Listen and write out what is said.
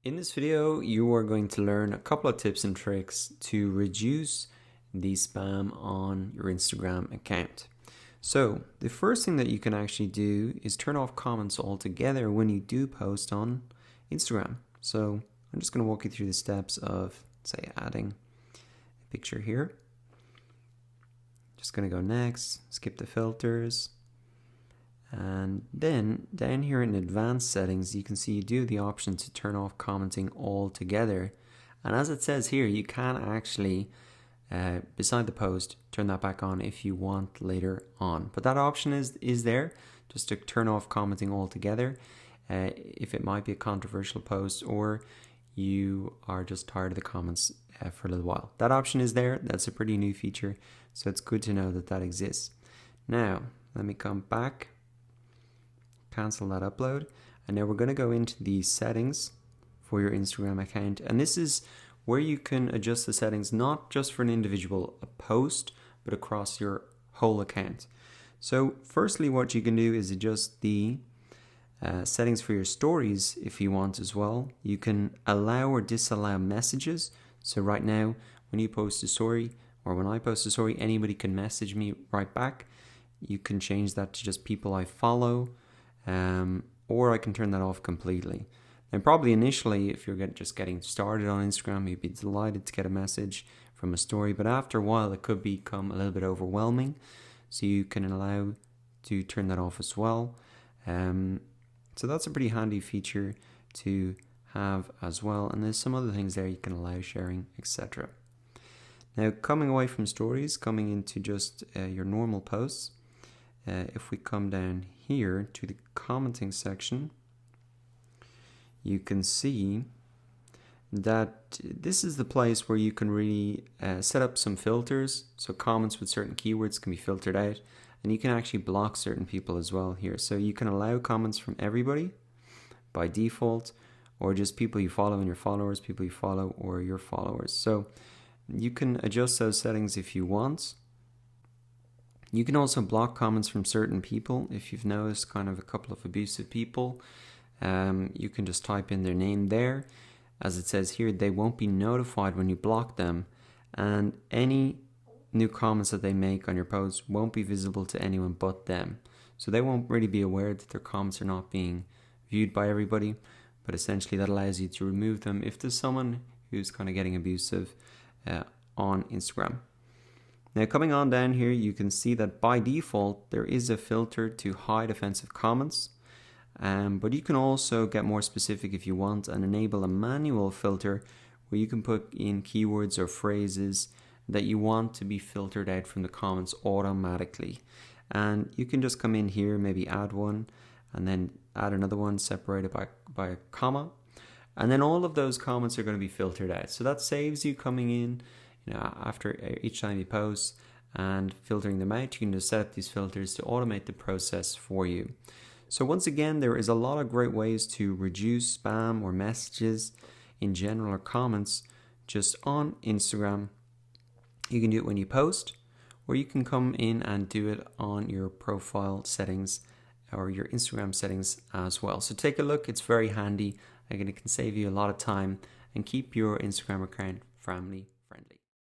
In this video, you are going to learn a couple of tips and tricks to reduce the spam on your Instagram account. So the first thing that you can actually do is turn off comments altogether when you do post on Instagram. So I'm just going to walk you through the steps of, say, adding a picture here. Just going to go next, skip the filters. And then down here in advanced settings, you can see you do have the option to turn off commenting altogether. And as it says here, you can actually, beside the post, turn that back on if you want later on. But that option is there just to turn off commenting altogether if it might be a controversial post or you are just tired of the comments for a little while. That option is there. That's a pretty new feature. So it's good to know that that exists. Now, let me come back. Cancel that upload, and now we're going to go into the settings for your Instagram account, and this is where you can adjust the settings not just for an individual post but across your whole account. So firstly, what you can do is adjust the settings for your stories if you want as well. You can allow or disallow messages. So right now when you post a story, or when I post a story, anybody can message me right back. You can change that to just people I follow. Or I can turn that off completely. And probably initially, if you're just getting started on Instagram, you'd be delighted to get a message from a story, but after a while it could become a little bit overwhelming, so you can allow to turn that off as well. So that's a pretty handy feature to have as well, and there's some other things there you can allow sharing, etc. Now, coming away from stories, coming into just your normal posts, if we come down here to the commenting section, you can see that this is the place where you can really set up some filters. So comments with certain keywords can be filtered out, and you can actually block certain people as well here. So you can allow comments from everybody by default, or just people you follow and your followers, people you follow or your followers. So you can adjust those settings if you want. You can also block comments from certain people. If you've noticed kind of a couple of abusive people, you can just type in their name there. As it says here, they won't be notified when you block them, and any new comments that they make on your post won't be visible to anyone but them. So they won't really be aware that their comments are not being viewed by everybody, but essentially that allows you to remove them if there's someone who's kind of getting abusive on Instagram. Now, coming on down here, you can see that by default there is a filter to hide offensive comments, but you can also get more specific if you want and enable a manual filter where you can put in keywords or phrases that you want to be filtered out from the comments automatically. And you can just come in here, maybe add one, and then add another one separated by a comma, and then all of those comments are going to be filtered out. So that saves you coming in after each time you post and filtering them out. You can just set up these filters to automate the process for you. So once again, there is a lot of great ways to reduce spam or messages in general or comments just on Instagram. You can do it when you post, or you can come in and do it on your profile settings or your Instagram settings as well. So take a look, it's very handy. Again, it can save you a lot of time and keep your Instagram account family